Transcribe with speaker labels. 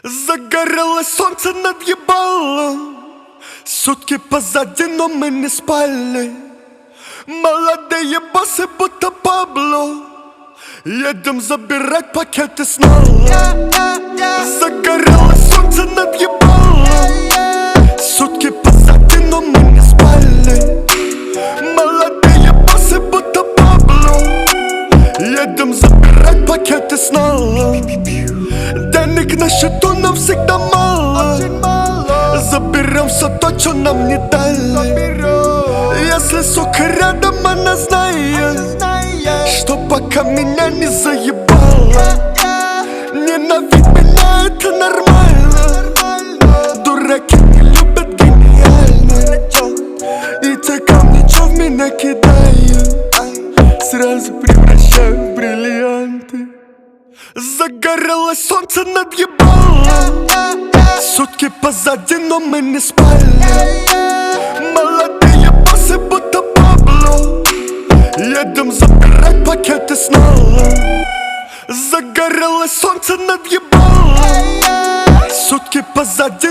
Speaker 1: Загорелось солнце над ебалом, сутки позади, но мы не спали. Молодые боссы, будто Пабло, едем забирать пакеты снова. Загорелось солнце над ебалом, сутки позади, но мы не спали. Молодые боссы, будто Пабло, едем забирать пакеты снова. Денег на счету нам всегда мало, заберем все то, что нам не дали. Если сука рядом, она знает, что пока меня не заебала. Ненавидь меня, это нормально. Дураки не любят гениально. И те камни, что в меня кидают, сразу превращаю в бриллианты. Загорелось солнце над ебалом, сутки позади, но мы не спали. Молодые боссы, будто Пабло, едем забирать пакеты снова. Загорелось солнце над ебалом, сутки позади.